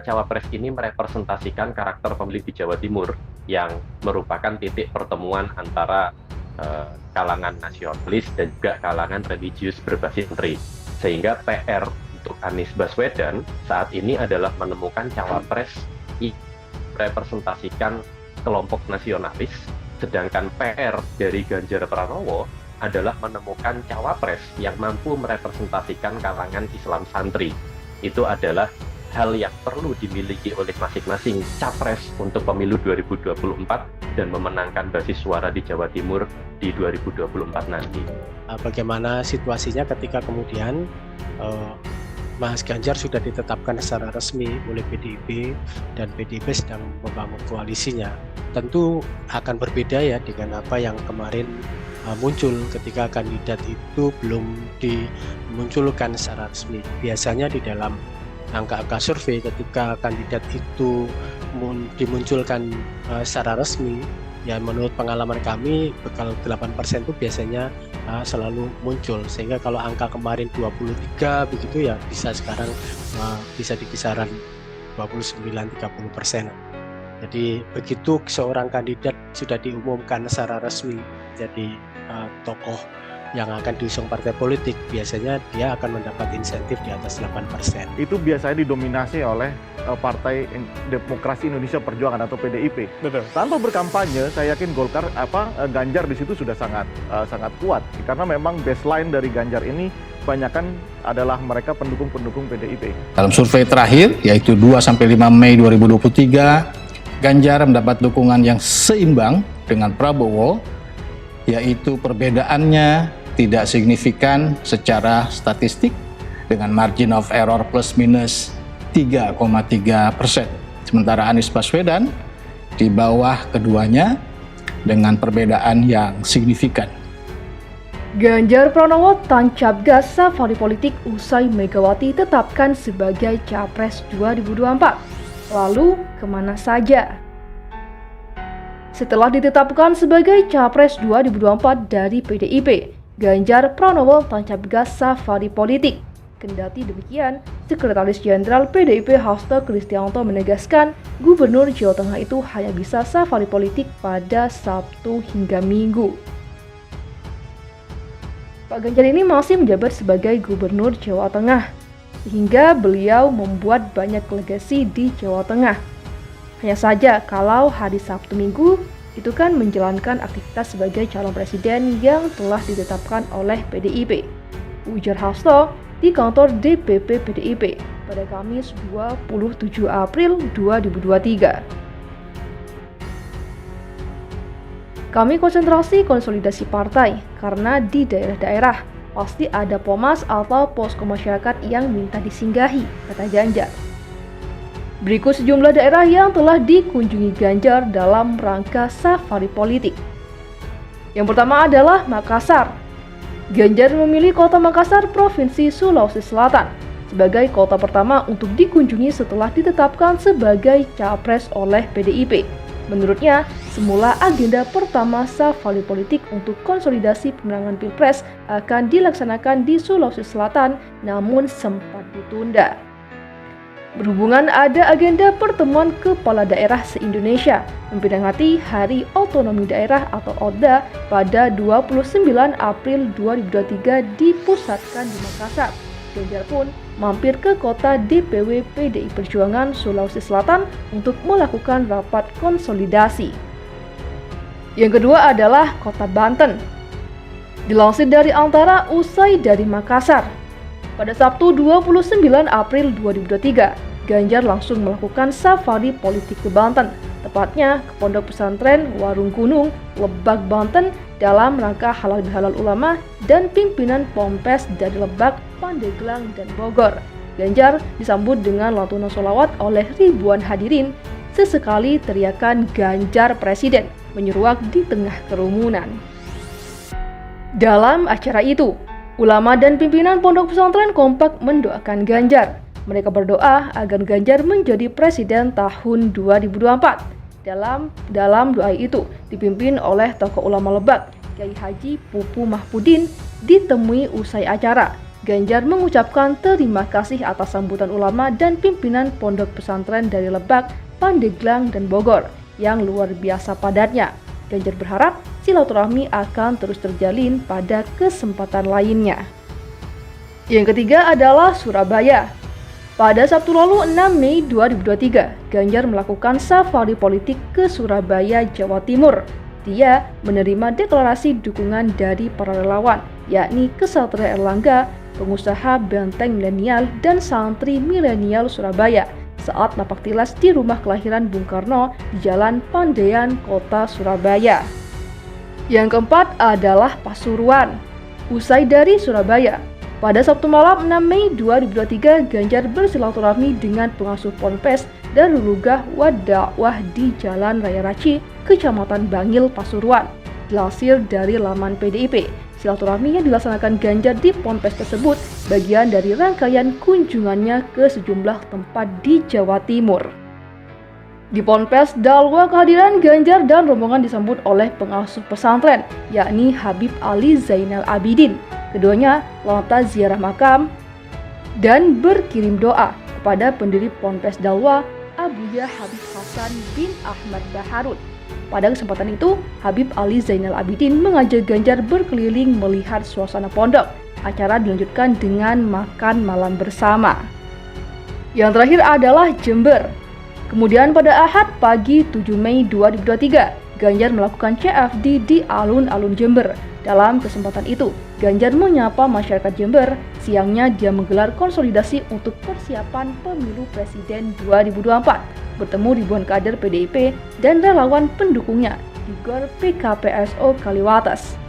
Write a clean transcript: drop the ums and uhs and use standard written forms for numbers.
cawapres ini merepresentasikan karakter pemilih di Jawa Timur yang merupakan titik pertemuan antara kalangan nasionalis dan juga kalangan religius berbasis santri. Sehingga PR untuk Anies Baswedan saat ini adalah menemukan cawapres yang merepresentasikan kelompok nasionalis, sedangkan PR dari Ganjar Pranowo adalah menemukan cawapres yang mampu merepresentasikan kalangan Islam santri. Itu adalah hal yang perlu dimiliki oleh masing-masing capres untuk pemilu 2024 dan memenangkan basis suara di Jawa Timur di 2024 nanti. Bagaimana situasinya ketika kemudian Mas Ganjar sudah ditetapkan secara resmi oleh PDIP dan PDIP sedang membangun koalisinya. Tentu akan berbeda ya dengan apa yang kemarin muncul ketika kandidat itu belum dimunculkan secara resmi. Biasanya di dalam angka-angka survei ketika kandidat itu dimunculkan secara resmi, ya menurut pengalaman kami kalau 8% itu biasanya selalu muncul, sehingga kalau angka kemarin 23 begitu ya bisa sekarang bisa di kisaran 29-30%. Jadi begitu seorang kandidat sudah diumumkan secara resmi jadi tokoh yang akan diusung partai politik, biasanya dia akan mendapat insentif di atas 8%. Itu biasanya didominasi oleh Partai Demokrasi Indonesia Perjuangan atau PDIP. Betul. Tanpa berkampanye, saya yakin Ganjar di situ sudah sangat kuat, karena memang baseline dari Ganjar ini kebanyakan adalah mereka pendukung-pendukung PDIP. Dalam survei terakhir, yaitu 2-5 Mei 2023, Ganjar mendapat dukungan yang seimbang dengan Prabowo, yaitu perbedaannya tidak signifikan secara statistik dengan margin of error plus minus 3,3%. Sementara Anies Baswedan di bawah keduanya dengan perbedaan yang signifikan. Ganjar Pranowo tancap gas safari politik usai Megawati tetapkan sebagai Capres 2024. Lalu kemana saja? Setelah ditetapkan sebagai Capres 2024 dari PDIP, Ganjar Pranowo tancap gas safari politik. Kendati demikian, Sekretaris Jenderal PDIP Hasto Kristianto menegaskan Gubernur Jawa Tengah itu hanya bisa safari politik pada Sabtu hingga Minggu. Pak Ganjar ini masih menjabat sebagai Gubernur Jawa Tengah, sehingga beliau membuat banyak legasi di Jawa Tengah. Hanya saja kalau hari Sabtu Minggu itu kan menjalankan aktivitas sebagai calon presiden yang telah ditetapkan oleh PDIP. Ujar Hasto di kantor DPP PDIP pada Kamis 27 April 2023. Kami konsentrasi konsolidasi partai karena di daerah-daerah pasti ada POMAS atau posko masyarakat yang minta disinggahi, kata Ganjar. Berikut sejumlah daerah yang telah dikunjungi Ganjar dalam rangka safari politik. Yang pertama adalah Makassar. Ganjar memilih kota Makassar, Provinsi Sulawesi Selatan, sebagai kota pertama untuk dikunjungi setelah ditetapkan sebagai capres oleh PDIP. Menurutnya, semula agenda pertama safari politik untuk konsolidasi pemenangan Pilpres akan dilaksanakan di Sulawesi Selatan, namun sempat ditunda. Berhubungan ada agenda pertemuan kepala daerah se-Indonesia memperingati Hari Otonomi Daerah atau ODA pada 29 April 2023 dipusatkan di Makassar. Ganjar pun mampir ke kota DPW PDI Perjuangan Sulawesi Selatan untuk melakukan rapat konsolidasi. Yang kedua adalah kota Banten. Dilansir dari Antara usai dari Makassar, pada Sabtu 29 April 2023, Ganjar langsung melakukan safari politik ke Banten, tepatnya ke Pondok Pesantren Warung Gunung, Lebak, Banten, dalam rangka halal bihalal ulama dan pimpinan Ponpes dari Lebak, Pandeglang, dan Bogor. Ganjar disambut dengan lantunan sholawat oleh ribuan hadirin. Sesekali teriakan Ganjar Presiden menyeruak di tengah kerumunan. Dalam acara itu, ulama dan pimpinan pondok pesantren kompak mendoakan Ganjar. Mereka berdoa agar Ganjar menjadi presiden tahun 2024. Dalam doa itu dipimpin oleh tokoh ulama Lebak, Kiai Haji Pupu Mahpudin. Ditemui usai acara, Ganjar mengucapkan terima kasih atas sambutan ulama dan pimpinan pondok pesantren dari Lebak, Pandeglang, dan Bogor yang luar biasa padatnya. Ganjar berharap silaturahmi akan terus terjalin pada kesempatan lainnya. Yang ketiga adalah Surabaya. Pada Sabtu lalu 6 Mei 2023, Ganjar melakukan safari politik ke Surabaya, Jawa Timur. Dia menerima deklarasi dukungan dari para relawan, yakni Ksatria Erlangga, pengusaha Benteng Milenial, dan santri milenial Surabaya saat napak tilas di rumah kelahiran Bung Karno di Jalan Pandean, Kota Surabaya. Yang keempat adalah Pasuruan. Usai dari Surabaya, pada Sabtu malam 6 Mei 2023, Ganjar bersilaturahmi dengan pengasuh Ponpes Darul Lugah Wad-Dakwah di Jalan Raya Raci, Kecamatan Bangil, Pasuruan. Dilansir dari laman PDIP, silaturahmi yang dilaksanakan Ganjar di Ponpes tersebut bagian dari rangkaian kunjungannya ke sejumlah tempat di Jawa Timur. Di Ponpes Dalwa, kehadiran Ganjar dan rombongan disambut oleh pengasuh pesantren, yakni Habib Ali Zainal Abidin. Keduanya lantas ziarah makam dan berkirim doa kepada pendiri Ponpes Dalwa, Abuya Habib Hasan bin Ahmad Baharun. Pada kesempatan itu, Habib Ali Zainal Abidin mengajak Ganjar berkeliling melihat suasana pondok. Acara dilanjutkan dengan makan malam bersama. Yang terakhir adalah Jember. Kemudian pada Ahad pagi 7 Mei 2023, Ganjar melakukan CFD di alun-alun Jember. Dalam kesempatan itu, Ganjar menyapa masyarakat Jember. Siangnya dia menggelar konsolidasi untuk persiapan pemilu presiden 2024, bertemu ribuan kader PDIP dan relawan pendukungnya di GOR PKPSO Kaliwates.